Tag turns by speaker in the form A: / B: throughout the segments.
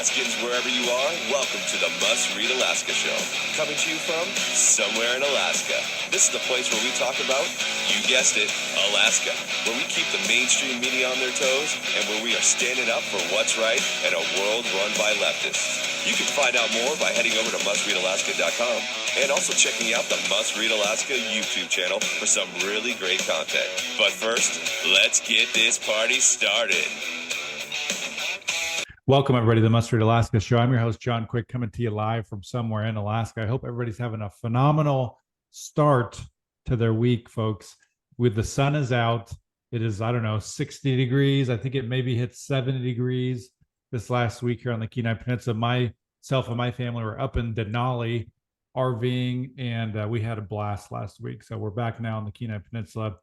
A: Alaskans, wherever you are, welcome to the Must Read Alaska Show. Coming to you from somewhere in Alaska. This is the place where we talk about, you guessed it, Alaska. Where we keep the mainstream media on their toes and where we are standing up for what's right in a world run by leftists. You can find out more by heading over to mustreadalaska.com and also checking out the Must Read Alaska YouTube channel for some really great content. But first, let's get this party started.
B: Welcome, everybody, to the Must Read Alaska Show. I'm your host, John Quick, coming to you live from somewhere in Alaska. I hope everybody's having a phenomenal start to their week, folks. With the sun is out, it is, 60 degrees. I think it maybe hit 70 degrees this last week here on the Kenai Peninsula. Myself and my family were up in Denali RVing, and we had a blast last week. So we're back now on the Kenai Peninsula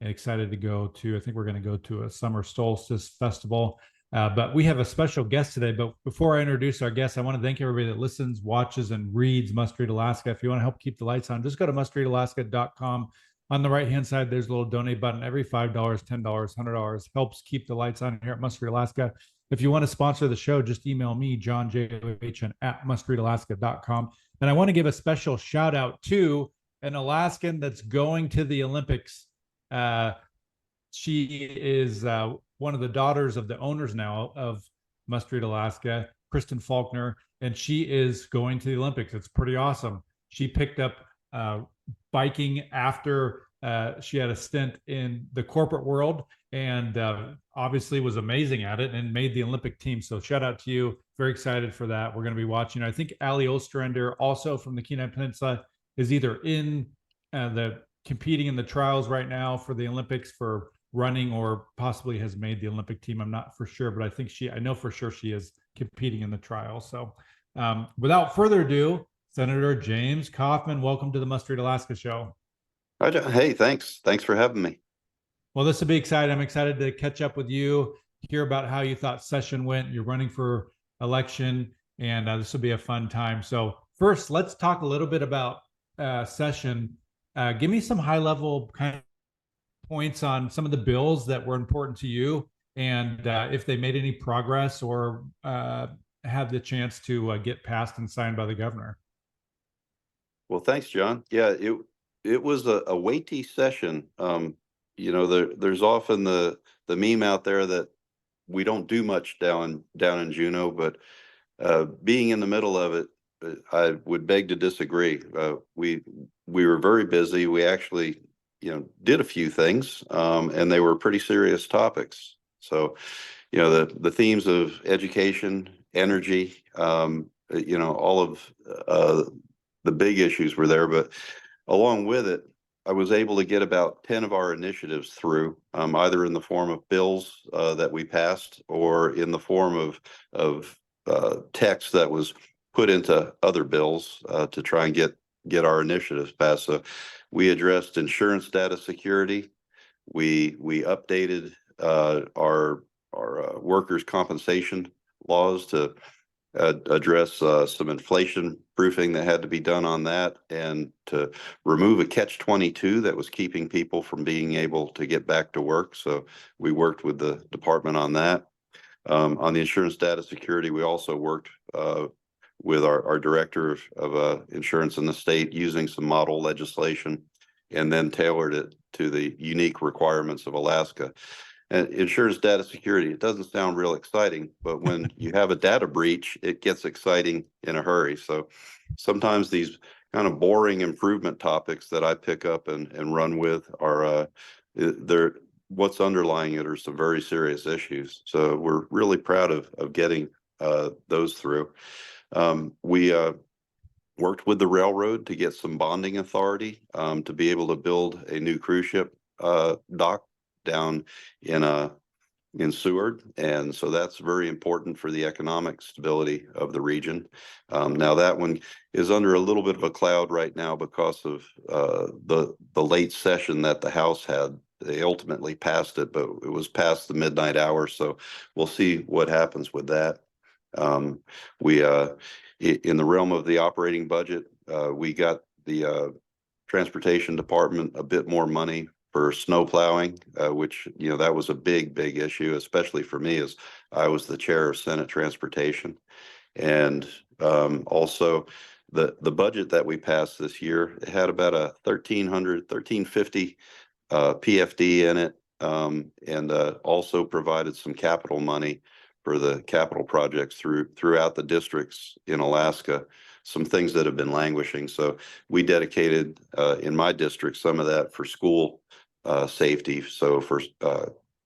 B: and excited to go to, I think we're going to go to a summer solstice festival. But we have a special guest today. But before I introduce our guest, I want to thank everybody that listens, watches, and reads Must Read Alaska. If you want to help keep the lights on, just go to mustreadalaska.com. On the right-hand side, there's a little donate button. Every $5, $10, $100 helps keep the lights on here at Must Read Alaska. If you want to sponsor the show, just email me, John J.H. at mustreadalaska.com. And I want to give a special shout out to an Alaskan that's going to the Olympics. She is one of the daughters of the owners now of Must Read Alaska, Kristen Faulkner, and she is going to the Olympics. It's pretty awesome. She picked up biking after she had a stint in the corporate world and obviously was amazing at it and made the Olympic team. So shout out to you. Very excited for that. We're going to be watching. I think Ali Ostrander, also from the Kenai Peninsula, is either in competing in the trials right now for the Olympics for running or possibly has made the Olympic team. I'm not for sure, but I know for sure she is competing in the trials. So without further ado, Senator James Kaufman, welcome to the Must Read Alaska Show.
C: Hi, John. Hey, thanks. Thanks for having me.
B: Well, this will be exciting. I'm excited to catch up with you, hear about how you thought session went. You're running for election, and this will be a fun time. So first, let's talk a little bit about session. Give me some high-level kind of points on some of the bills that were important to you and if they made any progress or had the chance to get passed and signed by the governor.
C: Well, thanks, John. Yeah, it was a weighty session. There's often the meme out there that we don't do much down in Juneau, but being in the middle of it, I would beg to disagree. We were very busy. We actually did a few those, and they were pretty serious topics. So, the themes of education, energy, all of the big issues were there. But along with it, I was able to get about 10 of our initiatives through, either in the form of bills that we passed or in the form of text that was put into other bills to try and get our initiatives passed. So we addressed insurance data security. We updated our workers' compensation laws to address some inflation proofing that had to be done on that, and to remove a catch-22 that was keeping people from being able to get back to work. So we worked with the department on that. On the insurance data security, we also worked with our director of insurance in the state, using some model legislation and then tailored it to the unique requirements of Alaska. And insurance data security, it doesn't sound real exciting, but when you have a data breach, it gets exciting in a hurry. So sometimes these kind of boring improvement topics that I pick up and run with are what's underlying it are some very serious issues. So we're really proud of getting those through. We worked with the railroad to get some bonding authority to be able to build a new cruise ship dock down in Seward, and so that's very important for the economic stability of the region. Now that one is under a little bit of a cloud right now because of the late session that the House had. They ultimately passed it, but it was past the midnight hour, so we'll see what happens with that. We in the realm of the operating budget, we got the transportation department a bit more money for snow plowing, which, that was a big issue, especially for me, as I was the chair of Senate Transportation. And also the budget that we passed this year, it had about a 1350 PFD in it, and also provided some capital money for the capital projects throughout the districts in Alaska, some things that have been languishing. So we dedicated in my district some of that for school safety. So for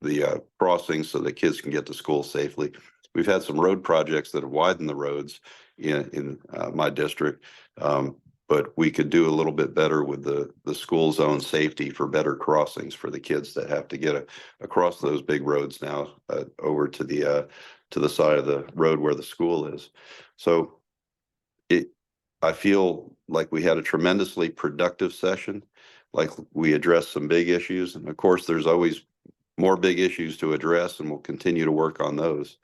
C: the crossings, so the kids can get to school safely. We've had some road projects that have widened the roads in my district, but we could do a little bit better with the school zone safety for better crossings for the kids that have to get across those big roads now over to the side of the road where the school is. So I feel like we had a tremendously productive session, like we addressed some big issues. And of course, there's always more big issues to address, and we'll continue to work on those.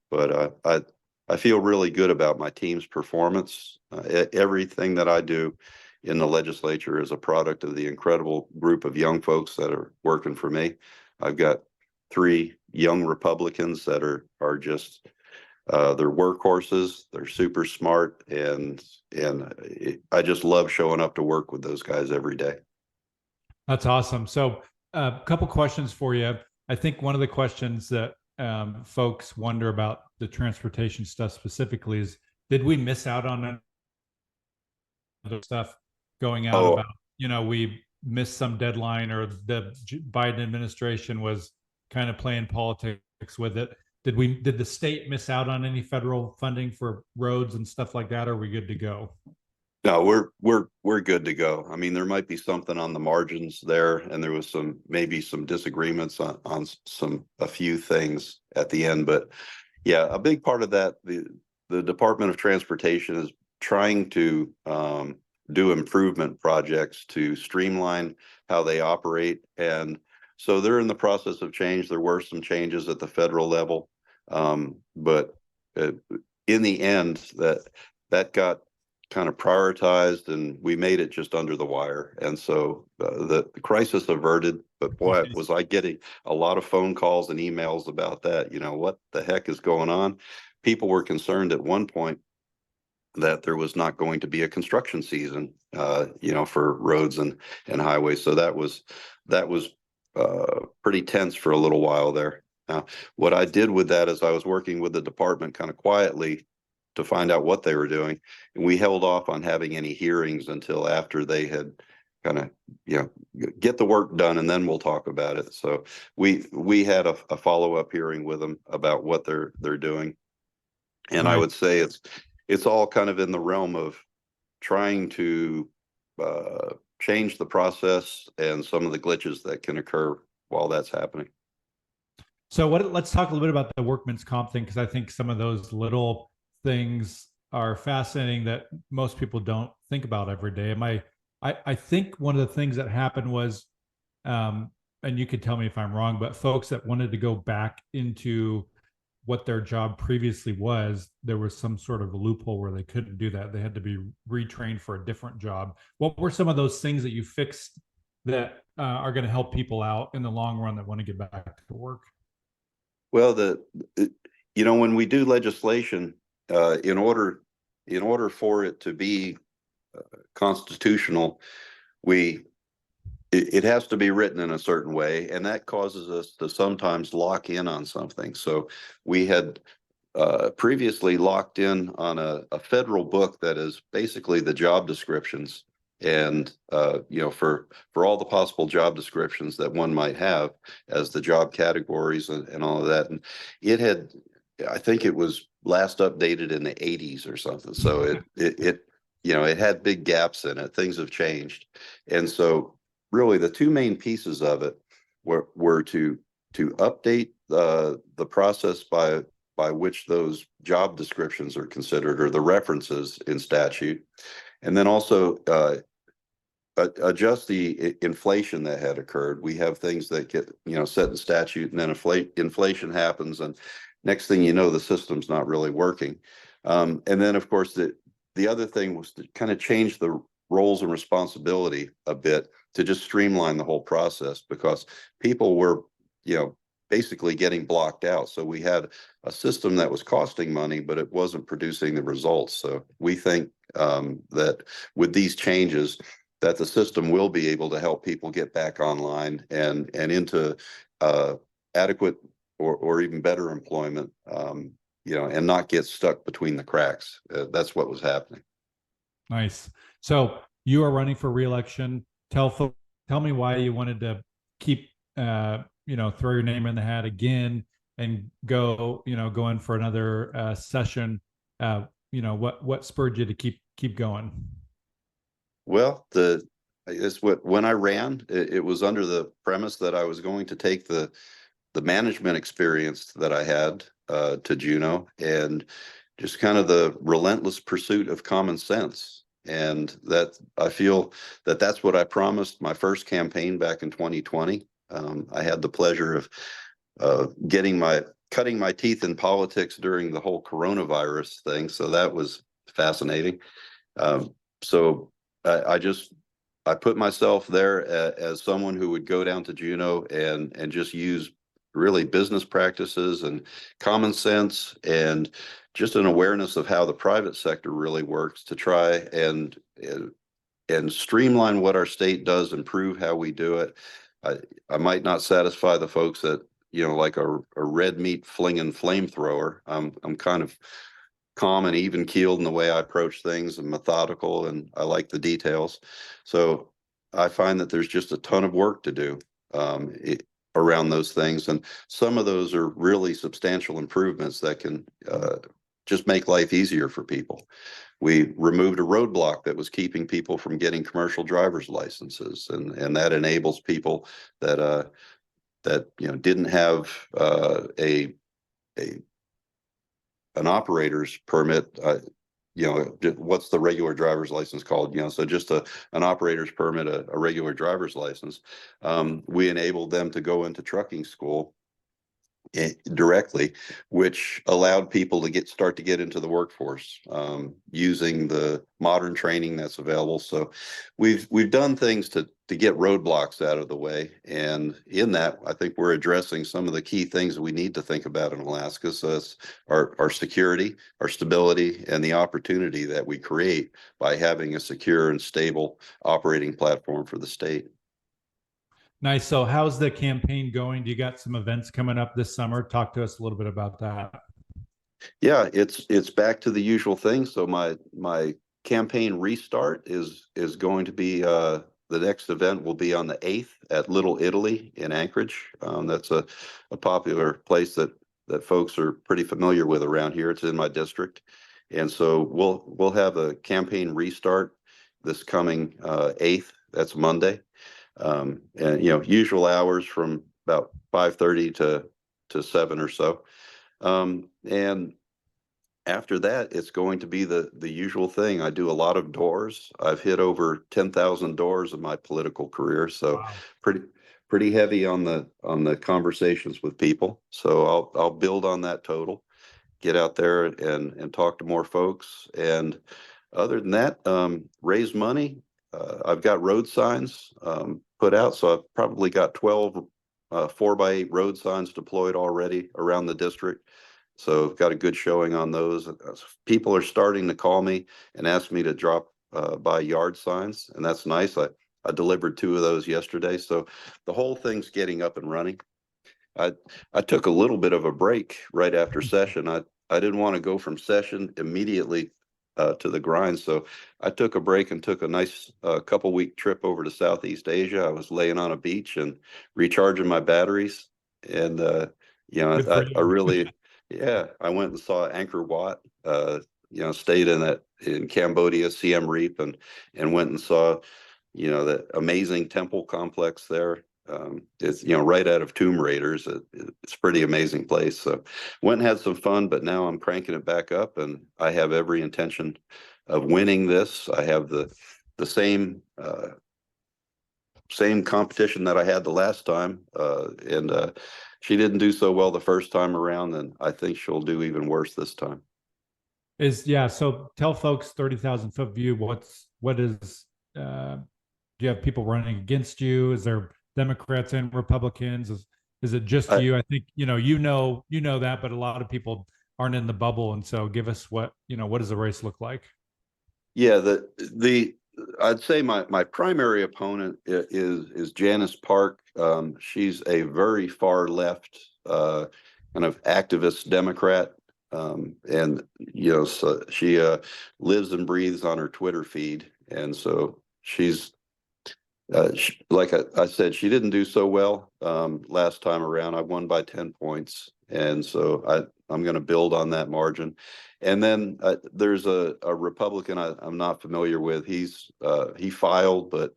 C: But I feel really good about my team's performance. Everything that I do in the legislature is a product of the incredible group of young folks that are working for me. I've got 3 young Republicans that are just they're workhorses. They're super smart, and I just love showing up to work with those guys every day.
B: That's awesome. So a couple questions for you. I think one of the questions that folks wonder about the transportation stuff specifically is, did we miss out on other stuff going out about, we missed some deadline, or the Biden administration was kind of playing politics with it? Did the state miss out on any federal funding for roads and stuff like that? Or are we good to go?
C: No, we're good to go. I mean, there might be something on the margins there, and there was maybe some disagreements on a few things at the end, but yeah, a big part of that, the Department of Transportation is trying to do improvement projects to streamline how they operate, and so they're in the process of change. There were some changes at the federal level, but in the end, that got kind of prioritized, and we made it just under the wire. And so the crisis averted, but boy, was I getting a lot of phone calls and emails about that. What the heck is going on? People were concerned at one point that there was not going to be a construction season, for roads and highways. So that was pretty tense for a little while there. Now, what I did with that is I was working with the department kind of quietly to find out what they were doing, and we held off on having any hearings until after they had kind of get the work done, and then we'll talk about it. So we had a follow-up hearing with them about what they're doing, and I would say it's all kind of in the realm of trying to change the process and some of the glitches that can occur while that's happening.
B: So let's talk a little bit about the workman's comp thing, because I think some of those little things are fascinating that most people don't think about every day. I think one of the things that happened was, and you could tell me if I'm wrong, but folks that wanted to go back into what their job previously was, there was some sort of a loophole where they couldn't do that. They had to be retrained for a different job. What were some of those things that you fixed that are going to help people out in the long run that want to get back to work?
C: Well, when we do legislation, in order for it to be constitutional, it has to be written in a certain way, and that causes us to sometimes lock in on something. So we had previously locked in on a federal book that is basically the job descriptions, and for all the possible job descriptions that one might have as the job categories and all of that. And it had, I think it was last updated in the 80s or something. So it had big gaps in it. Things have changed. And so really the 2 main pieces of it were to update the process by which those job descriptions are considered, or the references in statute, and then also adjust the inflation that had occurred. We have things that get set in statute, and then inflation happens, and next thing you know, the system's not really working. And then, of course, the other thing was to kind of change the roles and responsibility a bit to just streamline the whole process, because people were, basically getting blocked out. So we had a system that was costing money, but it wasn't producing the results. So we think that with these changes, that the system will be able to help people get back online and into adequate or even better employment, and not get stuck between the cracks. That's what was happening.
B: Nice. So you are running for re-election. Tell me why you wanted to keep, throw your name in the hat again and go in for another session. What spurred you to keep going?
C: Well, when I ran, it was under the premise that I was going to take the management experience that I had to Juneau, and just kind of the relentless pursuit of common sense. And that I feel that that's what I promised my first campaign back in 2020. I had the pleasure of cutting my teeth in politics during the whole coronavirus thing. So that was fascinating. So I put myself there as someone who would go down to Juneau and just use really business practices and common sense and just an awareness of how the private sector really works to try and streamline what our state does, improve how we do it. I might not satisfy the folks that, like a red meat flinging flamethrower. I'm kind of calm and even keeled in the way I approach things and methodical, and I like the details. So I find that there's just a ton of work to do around those things. And some of those are really substantial improvements that can just make life easier for people. We removed a roadblock that was keeping people from getting commercial driver's licenses, and that enables people that didn't have an operator's permit. What's the regular driver's license called? So just an operator's permit, a regular driver's license. We enabled them to go into trucking school directly, which allowed people to start to get into the workforce using the modern training that's available. So we've done things to get roadblocks out of the way, and in that, I think we're addressing some of the key things that we need to think about in Alaska. So it's our security, our stability, and the opportunity that we create by having a secure and stable operating platform for the state.
B: Nice. So how's the campaign going? Do you got some events coming up this summer? Talk to us a little bit about that.
C: Yeah, it's back to the usual thing. So my campaign restart is going to be the next event will be on the 8th at Little Italy in Anchorage. That's a popular place that folks are pretty familiar with around here. It's in my district. And so we'll have a campaign restart this coming 8th. That's Monday. And usual hours from about 5:30 to 7 or so. And after that, it's going to be the usual thing. I do a lot of doors. I've hit over 10,000 doors in my political career, so wow. pretty heavy on the conversations with people. So I'll build on that total, get out there and talk to more folks. And other than that, raise money. I've got road signs put out, so I've probably got 12 4x8 road signs deployed already around the district. So I've got a good showing on those. People are starting to call me and ask me to drop by yard signs, and that's nice. I delivered 2 of those yesterday, so the whole thing's getting up and running. I took a little bit of a break right after session. I didn't want to go from session immediately to the grind, so I took a break and took a nice couple-week trip over to Southeast Asia. I was laying on a beach and recharging my batteries, and I really. Yeah, I went and saw Angkor Wat. Stayed in Cambodia, Siem Reap, and went and saw, the amazing temple complex there. It's right out of Tomb Raiders. It's a pretty amazing place. So went and had some fun, but now I'm cranking it back up, and I have every intention of winning this. I have the same competition that I had the last time, and she didn't do so well the first time around, and I think she'll do even worse this time.
B: So tell folks 30,000 foot view. What is do you have people running against you? Is there Democrats and Republicans? Is it just you? I think you know that, but a lot of people aren't in the bubble, and so give us what does the race look like?
C: Yeah, the I'd say my primary opponent is Janice Park. She's a very far left kind of activist Democrat, and so she lives and breathes on her Twitter feed, and so she's like I said, she didn't do so well last time around. I won by 10 points, and so I'm going to build on that margin. And then there's a Republican I'm not familiar with. He filed, but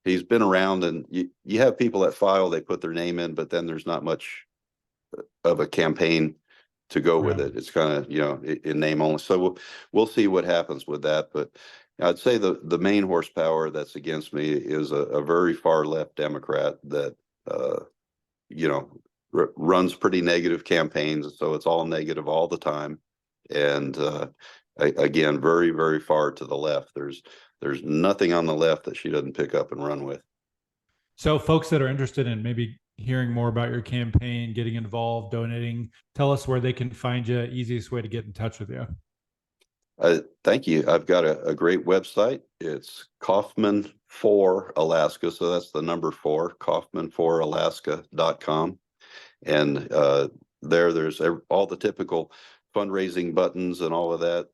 C: he's been around, and you have people that file, they put their name in, but then there's not much of a campaign to go with it. It's kind of in name only. So we'll see what happens with that. But I'd say the main horsepower that's against me is a very far left Democrat that runs pretty negative campaigns. So it's all negative all the time. And again, very, very far to the left. There's nothing on the left that she doesn't pick up and run with.
B: So folks that are interested in maybe hearing more about your campaign, getting involved, donating, tell us where they can find you, easiest way to get in touch with you.
C: Thank you. I've got a great website. It's Kaufman for Alaska. So that's the number 4, kaufmanforalaska.com. And there's all the typical fundraising buttons and all of that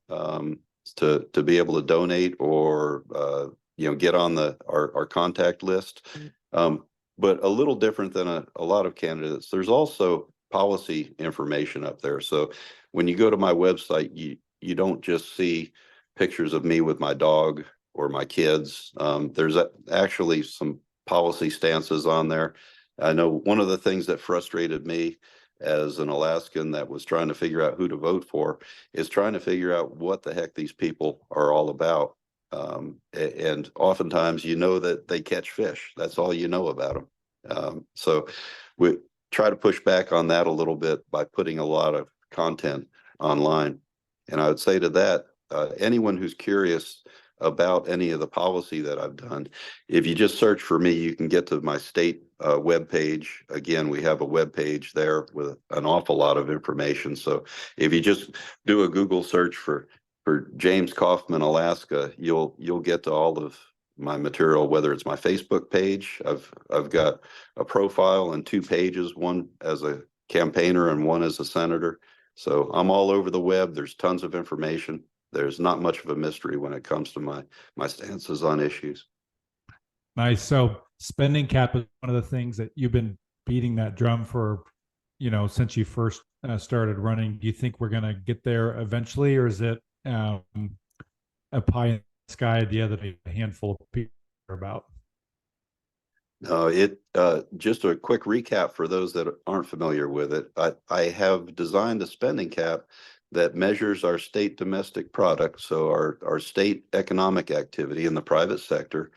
C: to be able to donate or get on our contact list. But a little different than a lot of candidates, there's also policy information up there. So when you go to my website, you don't just see pictures of me with my dog or my kids. There's actually some policy stances on there. I know one of the things that frustrated me as an Alaskan that was trying to figure out who to vote for is trying to figure out what the heck these people are all about. And oftentimes, that they catch fish. That's all you know about them. So we try to push back on that a little bit by putting a lot of content online. And I would say to that, anyone who's curious about any of the policy that I've done, if you just search for me, you can get to my state webpage. Again, we have a webpage there with an awful lot of information. So if you just do a Google search for James Kaufman, Alaska, you'll get to all of my material, whether it's my Facebook page. I've got a profile and 2 pages, one as a campaigner and one as a senator. So I'm all over the web. There's tons of information. There's not much of a mystery when it comes to my stances on issues.
B: Nice. So spending cap is one of the things that you've been beating that drum for, since you first started running. Do you think we're going to get there eventually, or is it a pie in the sky idea that a handful of people are about?
C: No, just a quick recap for those that aren't familiar with it. I have designed a spending cap that measures our state domestic product, so our state economic activity in the private sector,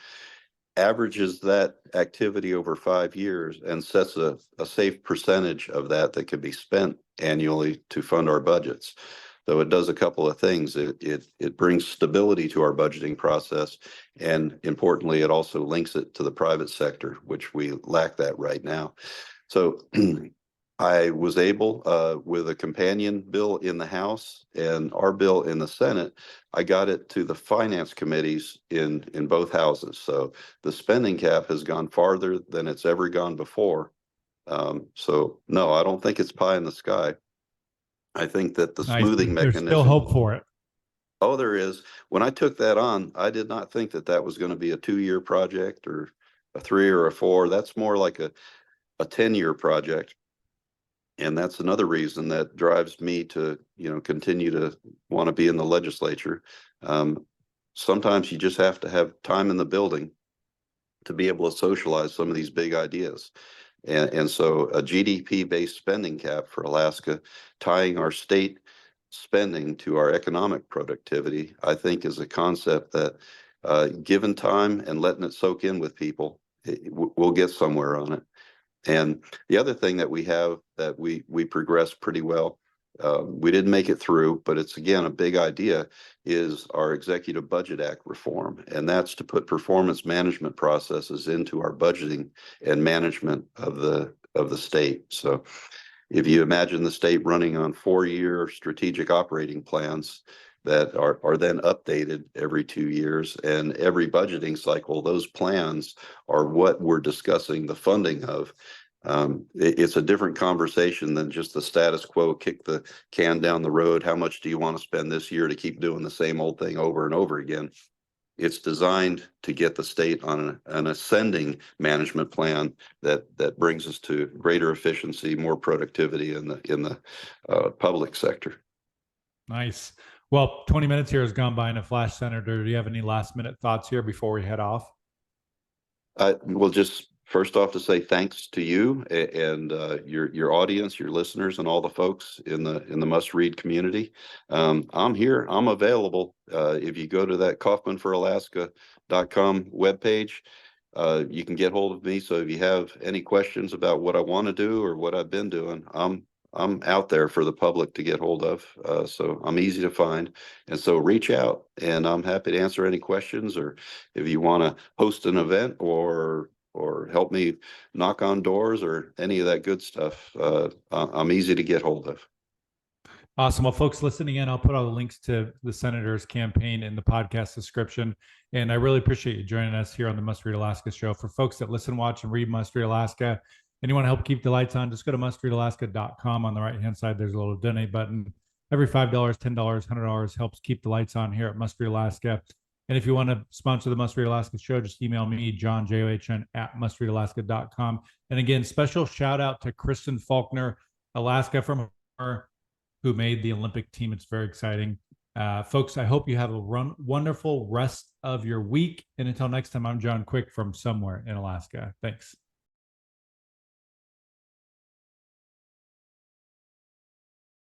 C: averages that activity over 5 years and sets a safe percentage of that can be spent annually to fund our budgets. So it does a couple of things. It brings stability to our budgeting process, and importantly, it also links it to the private sector, which we lack that right now. So I was able, with a companion bill in the House and our bill in the Senate, I got it to the finance committees in both houses. So the spending cap has gone farther than it's ever gone before. So no, I don't think it's pie in the sky. I think that the smoothing mechanism.
B: There's still hope for it.
C: Oh, there is. When I took that on, I did not think that was going to be a 2-year project or a 3 or a 4. That's more like a 10-year project. And that's another reason that drives me to, continue to want to be in the legislature. Sometimes you just have to have time in the building to be able to socialize some of these big ideas. And so a GDP-based spending cap for Alaska, tying our state spending to our economic productivity, I think is a concept that, given time and letting it soak in with people, we'll get somewhere on it. And the other thing that we have that we progress pretty well we didn't make it through, but it's again, a big idea is our Executive Budget Act reform. And that's to put performance management processes into our budgeting and management of the state. So if you imagine the state running on 4-year strategic operating plans that are then updated every 2 years, and every budgeting cycle, those plans are what we're discussing the funding of. It's a different conversation than just the status quo, kick the can down the road. How much do you want to spend this year to keep doing the same old thing over and over again? It's designed to get the state on an ascending management plan that brings us to greater efficiency, more productivity in the public sector.
B: Nice. Well, 20 minutes here has gone by in a flash, Senator. Do you have any last minute thoughts here before we head off?
C: Well, just first off to say thanks to you and your audience, your listeners, and all the folks in the Must Read community. I'm here. I'm available. If you go to that kaufmanforalaska.com webpage, you can get hold of me. So if you have any questions about what I want to do or what I've been doing, I'm out there for the public to get hold of. So I'm easy to find. And so reach out, and I'm happy to answer any questions, or if you want to host an event or help me knock on doors or any of that good stuff, I'm easy to get hold of.
B: Awesome. Well, folks listening in, I'll put all the links to the Senator's campaign in the podcast description. And I really appreciate you joining us here on the Must Read Alaska show. For folks that listen, watch, and read Must Read Alaska, and you want to help keep the lights on, just go to mustreadalaska.com. On the right-hand side, there's a little donate button. Every $5, $10, $100 helps keep the lights on here at Must Read Alaska. And if you want to sponsor the Must Read Alaska show, just email me, John, John, at mustreadalaska.com. And again, special shout out to Kristen Faulkner, Alaska from her, who made the Olympic team. It's very exciting. Folks, I hope you have a wonderful rest of your week. And until next time, I'm John Quick from somewhere in Alaska. Thanks.